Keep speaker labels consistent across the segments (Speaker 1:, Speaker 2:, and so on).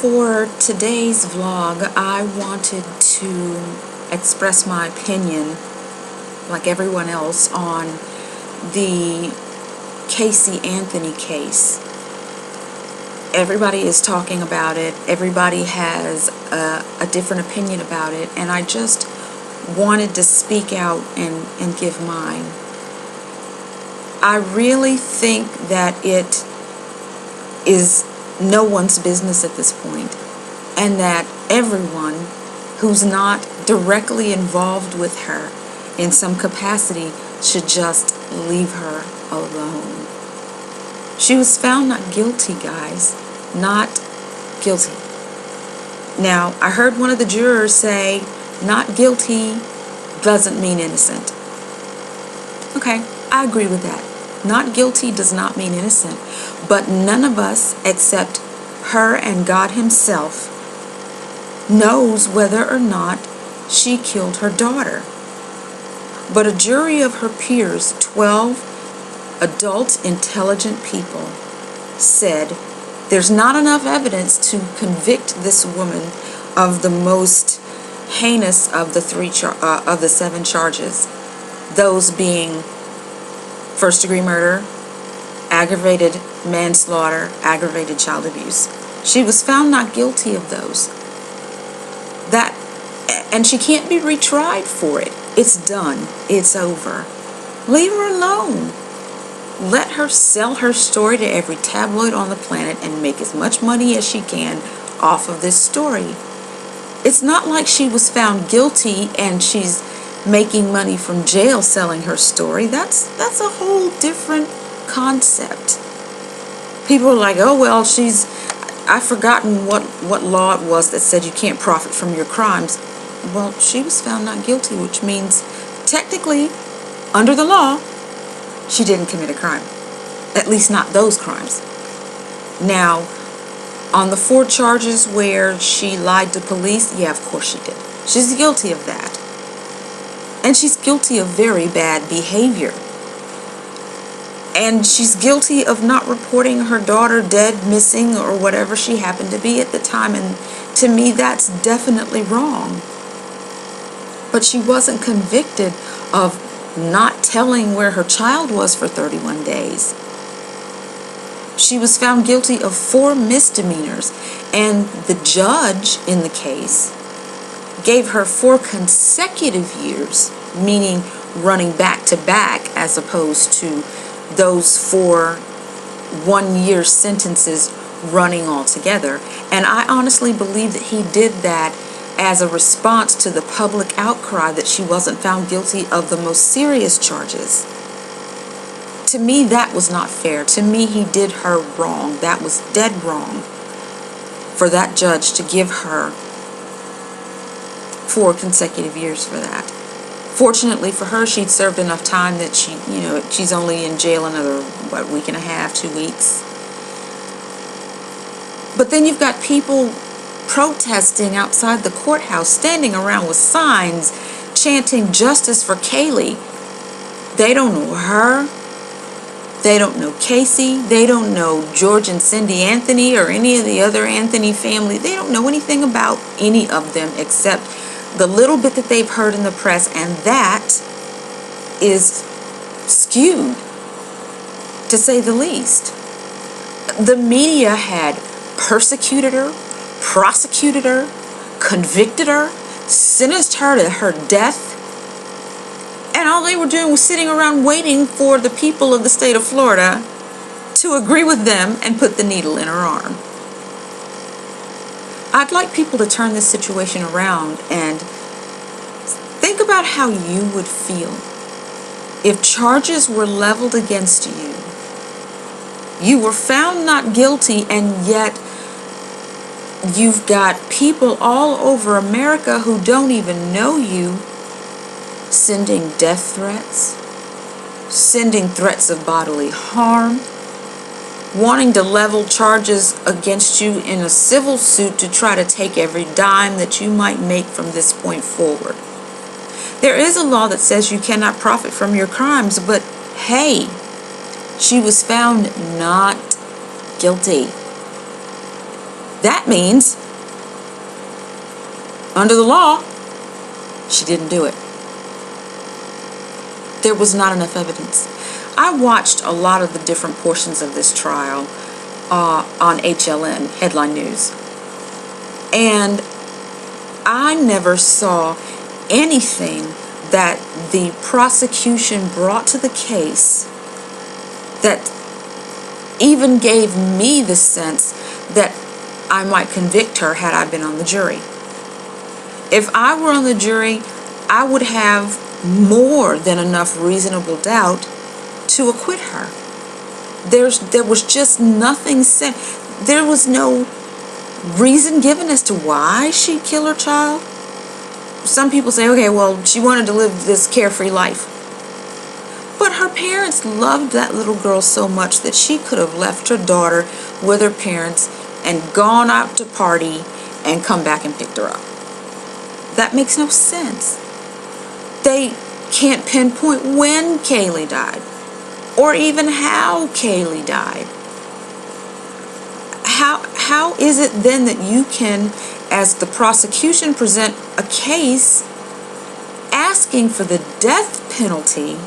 Speaker 1: for today's vlog, I wanted to express my opinion, like everyone else, on the Casey Anthony case. Everybody is talking about it. Everybody has a different opinion about it, and I just wanted to speak out and give mine. I really think that it is no one's business at this point, and that everyone who's not directly involved with her in some capacity should just leave her alone. She was found not guilty, guys. Not guilty. Now, I heard one of the jurors say, not guilty doesn't mean innocent. Okay, I agree with that. Not guilty does not mean innocent. But none of us, except her and God himself, knows whether or not she killed her daughter. But a jury of her peers, 12 adult, intelligent people, said there's not enough evidence to convict this woman of the most heinous of the the 7 charges. Those being first-degree murder, aggravated manslaughter, aggravated child abuse. She was found not guilty of those. And she can't be retried for it. It's done. It's over. Leave her alone. Let her sell her story to every tabloid on the planet and make as much money as she can off of this story. It's not like she was found guilty and she's making money from jail selling her story. That's a whole different concept. People are like, oh well, I've forgotten what law it was that said you can't profit from your crimes. Well, she was found not guilty, which means technically, under the law, she didn't commit a crime. At least not those crimes. Now, on the 4 charges where she lied to police, yeah, of course she did. She's guilty of that. And she's guilty of very bad behavior. And she's guilty of not reporting her daughter dead, missing, or whatever she happened to be at the time. And to me, that's definitely wrong. But she wasn't convicted of not telling where her child was for 31 days. She was found guilty of 4 misdemeanors. And the judge in the case gave her 4 consecutive years, meaning running back to back, as opposed to those 4 one-year sentences running all together. And I honestly believe that he did that as a response to the public outcry that she wasn't found guilty of the most serious charges. To me, that was not fair. To me, he did her wrong. That was dead wrong for that judge to give her 4 consecutive years for that. Fortunately for her, she'd served enough time that she's only in jail another, week and a half, 2 weeks. But then you've got people protesting outside the courthouse, standing around with signs, chanting justice for Kaylee. They don't know her. They don't know Casey. They don't know George and Cindy Anthony or any of the other Anthony family. They don't know anything about any of them except the little bit that they've heard in the press, and that is skewed, to say the least. The media had persecuted her, prosecuted her, convicted her, sentenced her to her death, and all they were doing was sitting around waiting for the people of the state of Florida to agree with them and put the needle in her arm. I'd like people to turn this situation around and think about how you would feel if charges were leveled against you. You were found not guilty, and yet you've got people all over America who don't even know you sending death threats, sending threats of bodily harm, wanting to level charges against you in a civil suit to try to take every dime that you might make from this point forward. There is a law that says you cannot profit from your crimes, but hey, she was found not guilty. That means, under the law, she didn't do it. There was not enough evidence. I watched a lot of the different portions of this trial on HLN, Headline News. And I never saw anything that the prosecution brought to the case that even gave me the sense that I might convict her had I been on the jury. If I were on the jury, I would have more than enough reasonable doubt to acquit her. There was just nothing said. There was no reason given as to why she'd kill her child. Some people say, okay, well, she wanted to live this carefree life. But her parents loved that little girl so much that she could have left her daughter with her parents and gone out to party and come back and picked her up. That makes no sense. They can't pinpoint when Kaylee died or even how Kaylee died. How is it then that you can, as the prosecution, present a case asking for the death penalty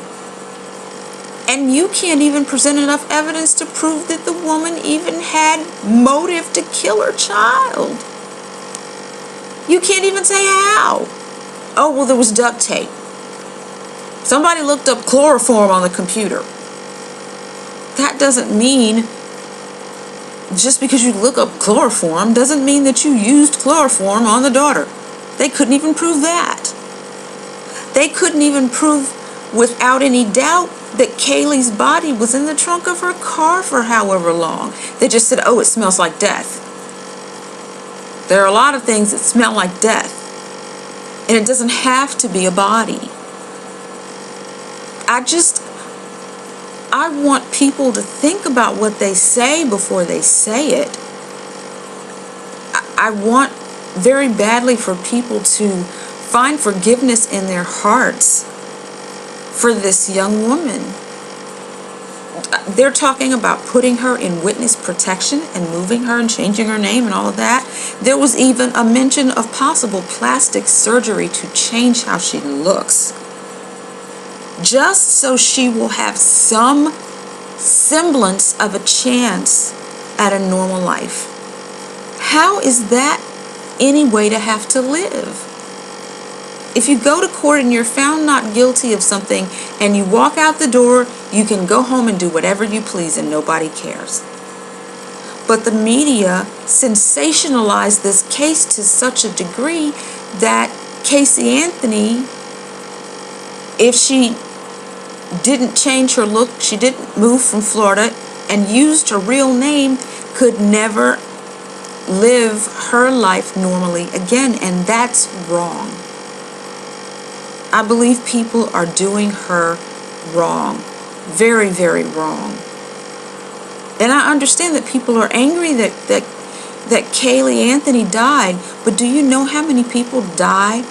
Speaker 1: and you can't even present enough evidence to prove that the woman even had motive to kill her child? You can't even say how. Oh, well, there was duct tape. Somebody looked up chloroform on the computer. That doesn't mean, just because you look up chloroform doesn't mean that you used chloroform on the daughter. They couldn't even prove that. They couldn't even prove without any doubt that Kaylee's body was in the trunk of her car for however long. They just said, oh, it smells like death. There are a lot of things that smell like death. And it doesn't have to be a body. I want people to think about what they say before they say it. I want very badly for people to find forgiveness in their hearts for this young woman. They're talking about putting her in witness protection and moving her and changing her name and all of that. There was even a mention of possible plastic surgery to change how she looks, just so she will have some semblance of a chance at a normal life. How is that any way to have to live? If you go to court and you're found not guilty of something and you walk out the door, you can go home and do whatever you please and nobody cares. But the media sensationalized this case to such a degree that Casey Anthony, if she didn't change her look, she didn't move from Florida and used her real name, could never live her life normally again, and that's wrong. I believe people are doing her wrong. Very, very wrong. And I understand that people are angry that Kaylee Anthony died, but do you know how many people die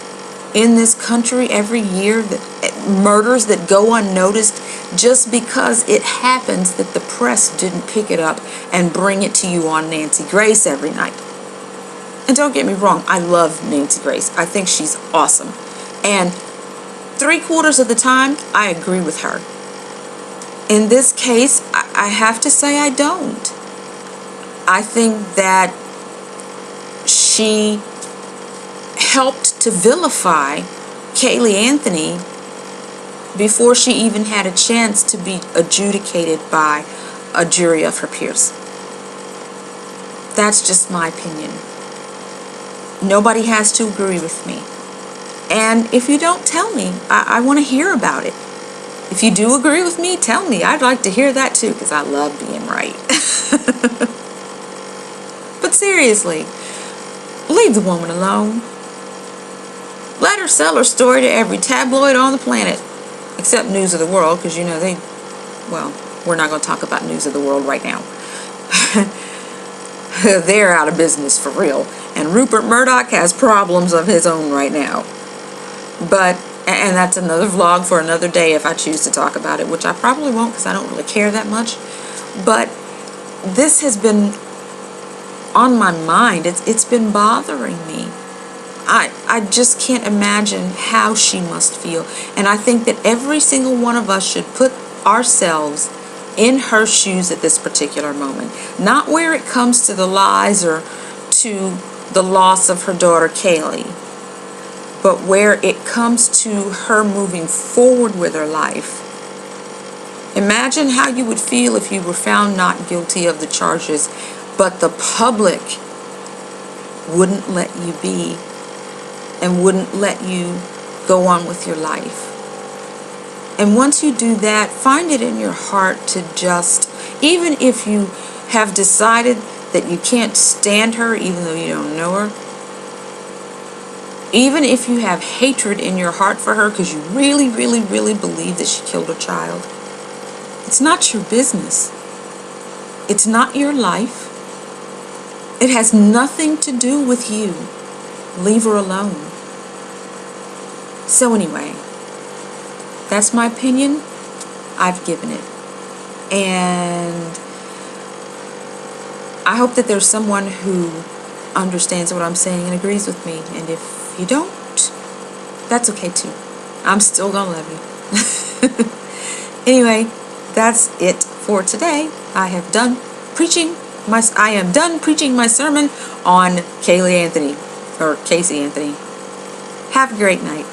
Speaker 1: in this country every year, that murders that go unnoticed just because it happens that the press didn't pick it up and bring it to you on Nancy Grace every night? And don't get me wrong, I love Nancy Grace. I think she's awesome. And 3/4 of the time, I agree with her. In this case, I have to say I don't. I think that she helped to vilify Kaylee Anthony before she even had a chance to be adjudicated by a jury of her peers. That's just my opinion. Nobody has to agree with me. And if you don't, tell me. I want to hear about it. If you do agree with me, tell me. I'd like to hear that too, because I love being right. But seriously, leave the woman alone. Let her sell her story to every tabloid on the planet, except News of the World, because you know well, we're not going to talk about News of the World right now. They're out of business for real. And Rupert Murdoch has problems of his own right now. And that's another vlog for another day if I choose to talk about it, which I probably won't because I don't really care that much. But this has been on my mind. It's been bothering me. I just can't imagine how she must feel. And I think that every single one of us should put ourselves in her shoes at this particular moment. Not where it comes to the lies or to the loss of her daughter Kaylee, but where it comes to her moving forward with her life. Imagine how you would feel if you were found not guilty of the charges, but the public wouldn't let you be and wouldn't let you go on with your life. And once you do that, find it in your heart to just, even if you have decided that you can't stand her even though you don't know her, even if you have hatred in your heart for her because you really, really, really believe that she killed her child, it's not your business. It's not your life. It has nothing to do with you. Leave her alone. So anyway, that's my opinion. I've given it. And I hope that there's someone who understands what I'm saying and agrees with me. And if you don't, that's okay too. I'm still gonna love you. Anyway, that's it for today. I am done preaching my sermon on Kaylee Anthony, or Casey Anthony. Have a great night.